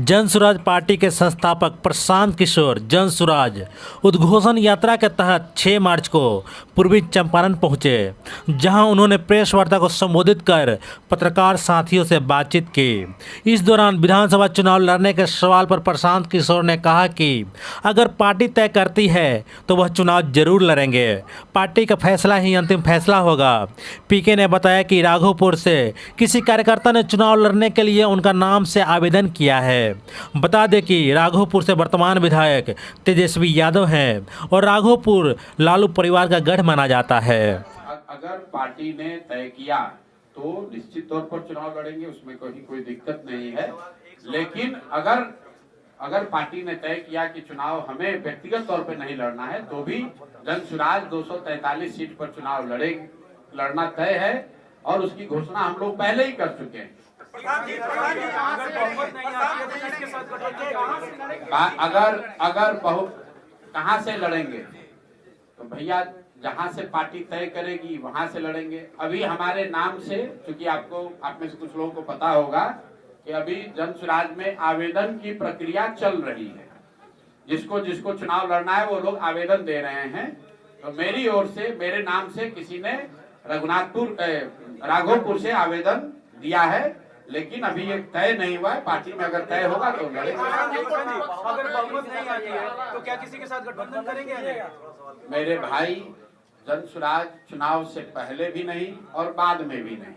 Jan Suraaj party के संस्थापक प्रशांत किशोर जनसुराज उद्घोषण यात्रा के तहत 6 मार्च को पूर्वी चंपारण पहुंचे, जहां उन्होंने प्रेस वार्ता को संबोधित कर पत्रकार साथियों से बातचीत की। इस दौरान विधानसभा चुनाव लड़ने के सवाल पर प्रशांत किशोर ने कहा कि अगर पार्टी तय करती है तो वह चुनाव जरूर लड़ेंगे, पार्टी का फैसला ही अंतिम फैसला होगा। पीके ने बताया कि राघोपुर से किसी कार्यकर्ता ने चुनाव लड़ने के लिए उनका नाम से आवेदन किया है। बता दें कि राघोपुर से वर्तमान विधायक तेजस्वी यादव हैं और राघोपुर लालू परिवार का गढ़ माना जाता है। अगर पार्टी ने तय किया तो निश्चित तौर पर चुनाव लड़ेंगे, उसमें कोई दिक्कत नहीं है। लेकिन अगर पार्टी ने तय किया कि चुनाव हमें व्यक्तिगत तौर पर नहीं लड़ना है तो भी जनसुराज 243 सीट पर चुनाव लड़ना तय है और उसकी घोषणा हम लोग पहले ही कर चुके हैं। अगर बहुत कहां से लड़ेंगे तो भैया जहां से पार्टी तय करेगी वहां से लड़ेंगे। अभी हमारे नाम से, क्योंकि आप में से कुछ लोगों को पता होगा कि अभी जनसुराज में आवेदन की प्रक्रिया चल रही है। जिसको चुनाव लड़ना है वो लोग आवेदन दे रहे हैं। तो मेरी ओर से, मेरे नाम से किसी ने राघोपुर से आवेदन दिया है, लेकिन अभी ये तय नहीं हुआ है। पार्टी में अगर तय होगा तो लड़ेंगे। अगर बहुमत नहीं आती है तो क्या किसी के साथ गठबंधन करेंगे? मेरे भाई, जनसुराज चुनाव से पहले भी नहीं और बाद में भी नहीं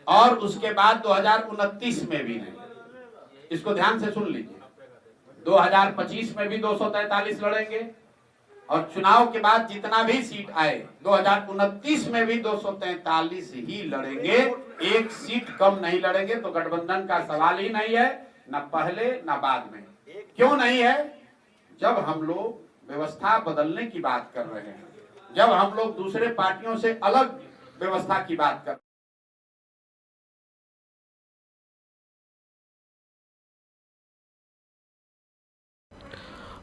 और उसके बाद 2029 में भी नहीं। इसको ध्यान से सुन लीजिए। 2025 में भी 243 लड़ेंगे और चुनाव के बाद जितना भी सीट आए 2029 में भी 243 ही लड़ेंगे। एक सीट कम नहीं लड़ेंगे। तो गठबंधन का सवाल ही नहीं है, न पहले न बाद में। क्यों नहीं है? जब हम लोग व्यवस्था बदलने की बात कर रहे हैं, जब हम लोग दूसरे पार्टियों से अलग व्यवस्था की बात कर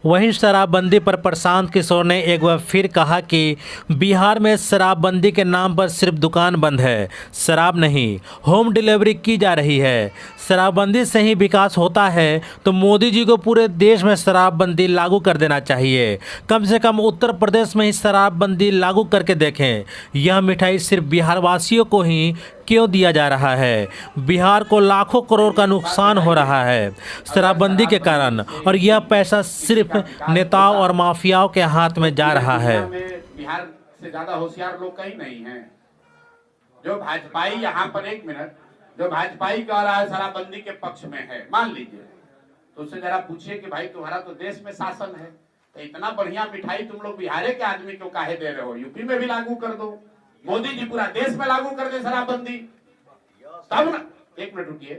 वहीं शराबबंदी पर प्रशांत किशोर ने एक बार फिर कहा कि बिहार में शराबबंदी के नाम पर सिर्फ दुकान बंद है, शराब नहीं, होम डिलीवरी की जा रही है। शराबबंदी से ही विकास होता है तो मोदी जी को पूरे देश में शराबबंदी लागू कर देना चाहिए। कम से कम उत्तर प्रदेश में ही शराबबंदी लागू करके देखें। यह मिठाई सिर्फ बिहार वासियों को ही क्यों दिया जा रहा है? बिहार को लाखों करोड़ का नुकसान हो रहा है शराबबंदी के कारण और यह पैसा सिर्फ नेताओं और माफियाओं के हाथ में जा रहा है। बिहार से ज्यादा होशियार लोग कहीं नहीं हैं। जो भाजपाई यहाँ पर, एक मिनट, जो भाजपाई कह रहा है शराबबंदी के पक्ष में है, मान लीजिए, तो उससे जरा पूछिए कि भाई तुम्हारा तो देश में शासन है, तो इतना बढ़िया मिठाई तुम लोग बिहार के आदमी को काहे दे रहे हो? यूपी में भी लागू कर दो, मोदी जी पूरा देश में लागू कर दे शराबबंदी, तब ना। एक मिनट रुकिए।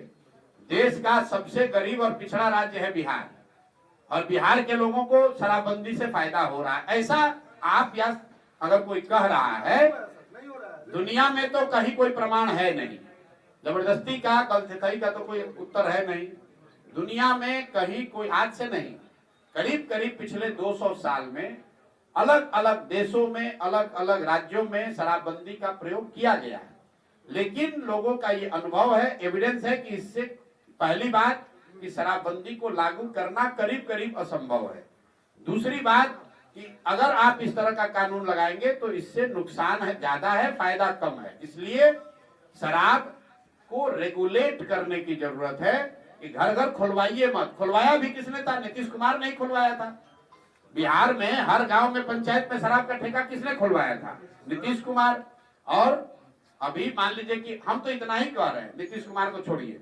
देश का सबसे गरीब और पिछड़ा राज्य है बिहार और बिहार के लोगों को शराबबंदी से फायदा हो रहा है, ऐसा आप या अगर कोई कह रहा है, दुनिया में तो कहीं कोई प्रमाण है नहीं। जबरदस्ती का, गलती का तो कोई उत्तर है नहीं। दुनिया में कहीं कोई, आज से नहीं, करीब करीब पिछले 200 साल में अलग अलग देशों में, अलग अलग राज्यों में शराबबंदी का प्रयोग किया गया है। लेकिन लोगों का ये अनुभव है, एविडेंस है कि इससे पहली बात कि शराबबंदी को लागू करना करीब करीब असंभव है। दूसरी बात कि अगर आप इस तरह का कानून लगाएंगे तो इससे नुकसान है ज्यादा है, फायदा कम है। इसलिए शराब को रेगुलेट करने की जरूरत है कि घर घर खुलवाइए मत। खुलवाया भी किसने था? नीतीश कुमार ने खुलवाया था। बिहार में हर गांव में, पंचायत में शराब का ठेका किसने खुलवाया था? नीतीश कुमार। और अभी मान लीजिए कि हम तो इतना ही कह रहे हैं, नीतीश कुमार को छोड़िए,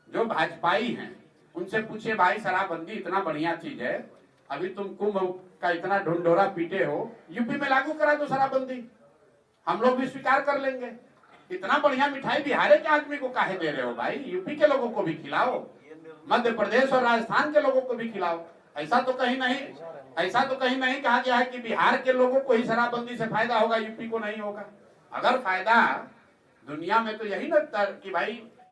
जो भाजपाई हैं उनसे पूछिए, भाई शराबबंदी इतना बढ़िया चीज है, अभी तुम कुंभ का इतना ढुंढोरा पीटे हो, यूपी में लागू करा दो शराबबंदी, हम लोग भी स्वीकार कर लेंगे। इतना बढ़िया मिठाई बिहार के आदमी को काहे दे रहे हो भाई? यूपी के लोगों को भी खिलाओ, मध्य प्रदेश और राजस्थान के लोगों को भी खिलाओ। ऐसा तो कहीं नहीं कहा गया है कि बिहार के लोगों को ही शराबबंदी से फायदा होगा, यूपी को नहीं होगा। अगर फायदा, दुनिया में तो यही लगता है कि भाई